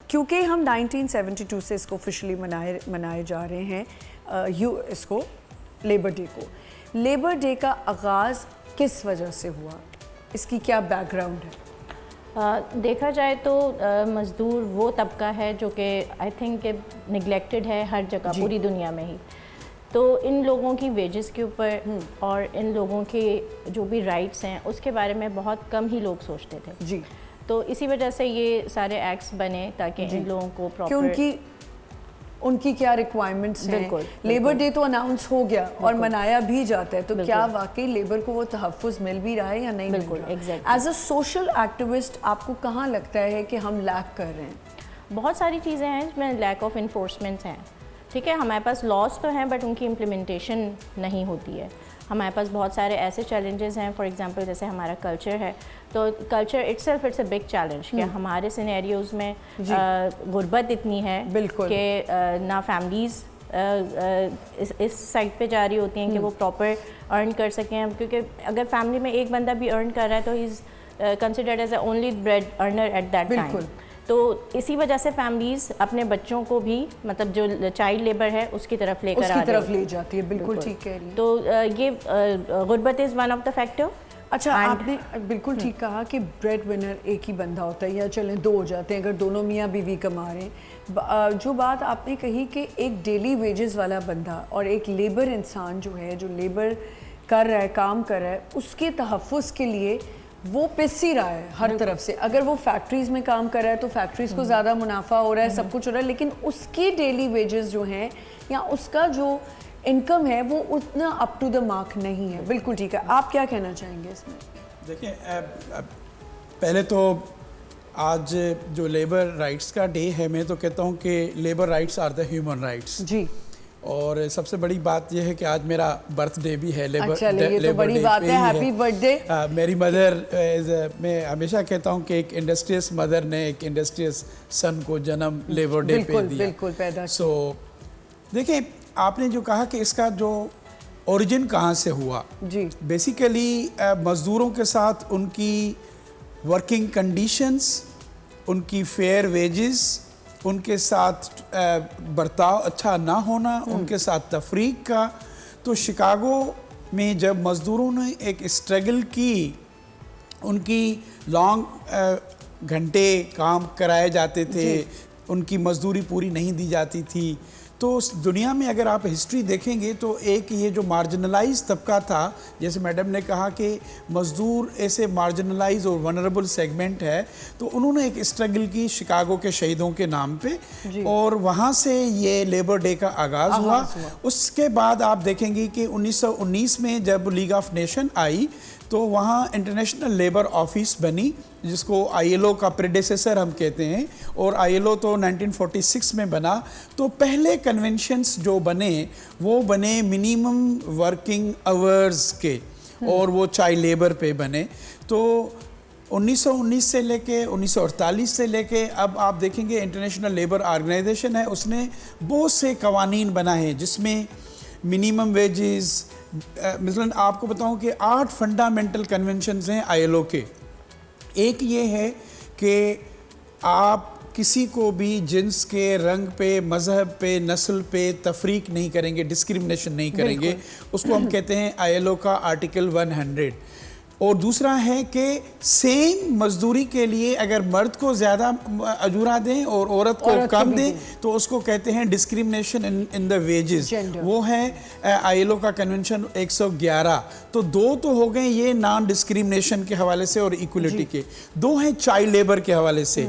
کیونکہ ہم 1972 سے اس کو آفیشلی منائے جا رہے ہیں اس کو لیبر ڈے کو. لیبر ڈے کا آغاز کس وجہ سے ہوا؟ اس کی کیا بیک گراؤنڈ ہے؟ دیکھا جائے تو مزدور وہ طبقہ ہے جو کہ آئی تھنک کہ نگلیکٹڈ ہے ہر جگہ پوری دنیا میں ہی. تو ان لوگوں کی ویجز کے اوپر اور ان لوگوں کے جو بھی رائٹس ہیں اس کے بارے میں بہت کم ہی لوگ سوچتے تھے. جی. تو اسی وجہ سے یہ سارے ایکٹس بنے تاکہ ان لوگوں کو پراپر ان کی کیا ریکوائرمنٹس ہیں. لیبر ڈے تو اناؤنس ہو گیا اور منایا بھی جاتا ہے, تو کیا واقعی لیبر کو وہ تحفظ مل بھی رہا ہے یا نہیں مل رہا؟ ایز اے سوشل ایکٹیوسٹ آپ کو کہاں لگتا ہے کہ ہم لیک کر رہے ہیں؟ بہت ساری چیزیں ہیں جس میں لیک آف انفورسمنٹس ہیں. ٹھیک ہے, ہمارے پاس لاس تو ہیں بٹ ان کی امپلیمنٹیشن نہیں ہوتی ہے. ہمارے پاس بہت سارے ایسے چیلنجز ہیں, فار ایگزامپل جیسے ہمارا کلچر ہے, تو culture itself it's a big challenge کہ ہمارے سینیریوز میں غربت اتنی ہے کہ نہ فیملیز اس سائڈ پہ جا رہی ہوتی ہیں کہ وہ پراپر ارن کر سکیں, کیونکہ اگر فیملی میں ایک بندہ بھی ارن کر رہا ہے تو ہی is considered as a only bread earner at that time. تو اسی وجہ سے فیملیز اپنے بچوں کو بھی مطلب جو چائلڈ لیبر ہے اس کی طرف لے لے جاتی ہے. بالکل ٹھیک کہہ رہی ہیں. تو یہ غربت is one of the factor. اچھا, آپ نے بالکل ٹھیک کہا کہ بریڈ ونر ایک ہی بندہ ہوتا ہے, یا چلیں دو ہو جاتے ہیں اگر دونوں میاں بیوی کما رہے ہیں. جو بات آپ نے کہی کہ ایک ڈیلی ویجز والا بندہ اور ایک لیبر انسان جو ہے, جو لیبر کر رہا ہے, کام کر رہا ہے, اس کے تحفظ کے لیے وہ پس ہی رہا ہے ہر طرف سے. اگر وہ فیکٹریز میں کام کر رہا ہے تو فیکٹریز کو زیادہ منافع ہو رہا ہے, سب کچھ ہو رہا ہے, لیکن اس کی ڈیلی ویجز جو ہیں یا اس کا جو انکم ہے وہ اتنا اپ ٹو دا مارک نہیں ہے. بالکل ٹھیک ہے. آپ کیا کہنا چاہیں گے اس میں؟ دیکھیں, پہلے تو آج جو لیبر رائٹس کا ڈے ہے, میں تو کہتا ہوں کہ labour rights are the human rights. جی. اور سب سے بڑی بات یہ ہے کہ آج میرا برتھ ڈے بھی ہے. یہ تو بڑی بات ہے, ہیپی برتھ ڈے. میری مدر, میں ہمیشہ کہتا ہوں کہ ایک انڈسٹریس مدر نے ایک انڈسٹریس سن کو جنم لیبر ڈے پہ دیا. بالکل پیدا. سو دیکھیں, آپ نے جو کہا کہ اس کا جو اوریجن کہاں سے ہوا, جی, بیسیکلی مزدوروں کے ساتھ ان کی ورکنگ کنڈیشنز, ان کی فیئر ویجز, ان کے ساتھ برتاؤ اچھا نہ ہونا, ان کے ساتھ تفریق کا. تو شکاگو میں جب مزدوروں نے ایک اسٹرگل کی, ان کی لانگ گھنٹے کام کرائے جاتے تھے, ان کی مزدوری پوری نہیں دی جاتی تھی. تو دنیا میں اگر آپ ہسٹری دیکھیں گے تو ایک یہ جو مارجنلائز طبقہ تھا, جیسے میڈم نے کہا کہ مزدور ایسے مارجنلائز اور ونربل سیگمنٹ ہے, تو انہوں نے ایک اسٹرگل کی شکاگو کے شہیدوں کے نام پہ, اور وہاں سے یہ لیبر ڈے کا آغاز ہوا. اس کے بعد آپ دیکھیں گے کہ 1919 میں جب لیگ آف نیشن آئی تو وہاں انٹرنیشنل لیبر آفس بنی, جس کو آئی ایل او کا پریڈیسیسر ہم کہتے ہیں, اور آئی ایل او تو 1946 میں بنا. تو پہلے کنونشنز جو بنے وہ بنے منیمم ورکنگ آورز کے, اور وہ چائلڈ لیبر پہ بنے. تو 1919 سے لے کے 1948 سے لے کے اب آپ دیکھیں گے انٹرنیشنل لیبر آرگنائزیشن ہے, اس نے بہت سے قوانین بنائے ہیں جس میں منیمم ویجز, مثلاً آپ کو بتاؤں کہ 8 فنڈامنٹل کنونشنز ہیں آئی ایل او کے. ایک یہ ہے کہ آپ کسی کو بھی جنس کے, رنگ پہ, مذہب پہ, نسل پہ تفریق نہیں کریں گے, ڈسکریمنیشن نہیں کریں گے. اس کو ہم کہتے ہیں آئی ایل او کا آرٹیکل 100. اور دوسرا ہے کہ سیم مزدوری کے لیے اگر مرد کو زیادہ اجورہ دیں اور عورت کو کم دیں تو اس کو کہتے ہیں ڈسکریمنیشن ان دا ویجز. وہ ہے آئی ایل او کا کنونشن 111. تو 2 تو ہو گئے یہ نان ڈسکریمنیشن کے حوالے سے اور ایکولیٹی کے, 2 ہیں چائلڈ لیبر کے حوالے سے.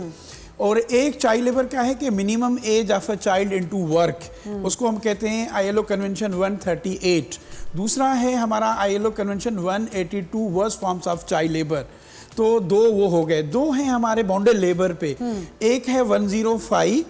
اور ایک چائلڈ لیبر کا ہے کہ minimum age of a child into work, اس کو ہم کہتے ہیں آئی ایل او کنونشن 138. دوسرا ہے ہمارا I L O convention 182 worst forms of child labour. تو 2 وہ ہو گئے. 2 ہیں ہمارے بانڈل لیبر پہ, ایک ہے 105,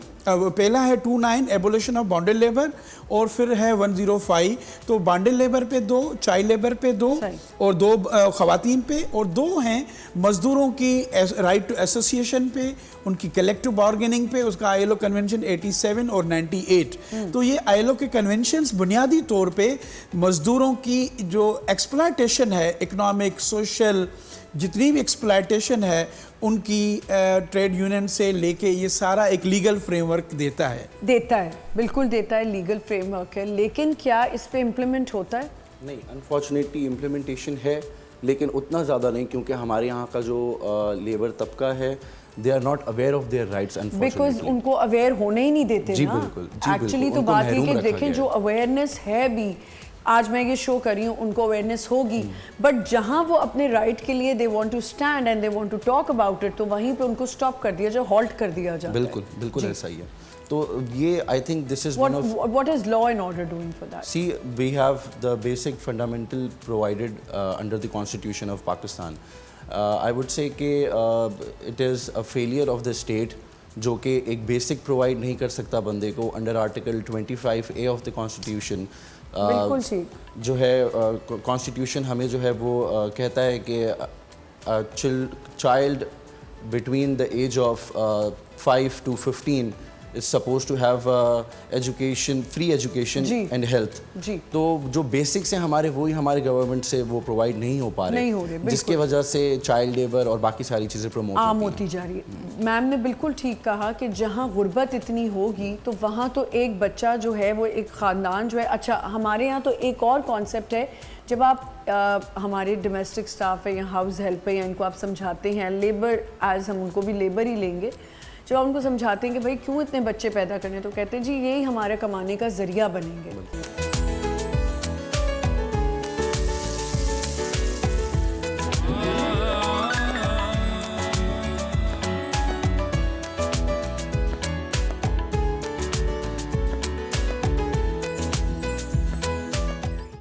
پہلا ہے 29 ایبولیشن آف بانڈل لیبر, اور پھر ہے 105. تو بانڈل لیبر پہ 2, چائلڈ لیبر پہ 2, اور 2 خواتین پہ, اور 2 ہیں مزدوروں کی رائٹ ٹو ایسوسیشن پہ, ان کی کلیکٹو بارگیننگ پہ, اس کا آئی ایل او کنونشن 87 اور 98. تو یہ آئی ایل او کے کنونشنز بنیادی طور پہ مزدوروں کی جو ایکسپلائٹیشن ہے, اکنامک, سوشل, جتنی بھی ایکسپلائٹیشن ہے ان کی ٹریڈ یونین سے لے کے یہ سارا ایک لیگل فریم ورک دیتا ہے بالکل دیتا ہے, لیگل فریم ورک ہے, لیکن کیا اس پہ امپلیمنٹ ہوتا ہے؟ نہیں, انفارچونیٹلی امپلیمنٹیشن ہے لیکن اتنا زیادہ نہیں, کیونکہ ہمارے یہاں کا جو لیبر طبقہ ہے they are not aware of their rights unfortunately. Because ان کو اویئر ہونے ہی نہیں دیتے نا. بالکل, ایکچولی تو بات یہ کہ دیکھیں جو اویئرنیس ہے بھی, آج میں یہ شو کر رہی ہوں ان کو اویئرنیس ہوگی, بٹ جہاں وہ اپنے رائٹ کے لیے they want to stand and they want to talk about it, تو وہیں پہ ان کو اسٹاپ کر دیا جائے, ہالٹ کر دیا جائے. بالکل ایسا ہی ہے. تو یہ I think this is one of what is law and order doing for that? See, we have the basic fundamental provided under the Constitution of Pakistan. I would say کہ it is a failure of the state جو کہ ایک basic provide نہیں کر سکتا بندے کو. Under article 25A of the constitution جو ہے, کانسٹیٹیوشن ہمیں جو ہے وہ کہتا ہے کہ child between the age of 5 to 15 is supposed to have education, free education and health. تو جو بیسکس ہیں ہمارے وہی ہمارے گورنمنٹ سے وہ پرووائڈ نہیں ہو پا رہے, جس کی وجہ سے چائلڈ لیبر اور باقی ساری چیزیں پروموٹ عام ہوتی جا رہی ہے. میم نے بالکل ٹھیک کہا کہ جہاں غربت اتنی ہوگی تو وہاں تو ایک بچہ جو ہے وہ ایک خاندان جو ہے. اچھا, ہمارے یہاں تو ایک اور کانسیپٹ ہے, جب آپ ہمارے ڈومیسٹک سٹاف ہے یا ہاؤس ہیلپ ہے یا ان کو آپ سمجھاتے ہیں لیبر ایز, ہم ان کو بھی لیبر ہی لیں گے, جب آپ ان کو سمجھاتے ہیں کہ بھائی کیوں اتنے بچے پیدا کرنے, تو کہتے ہیں جی یہی ہمارے کمانے کا ذریعہ بنیں گے.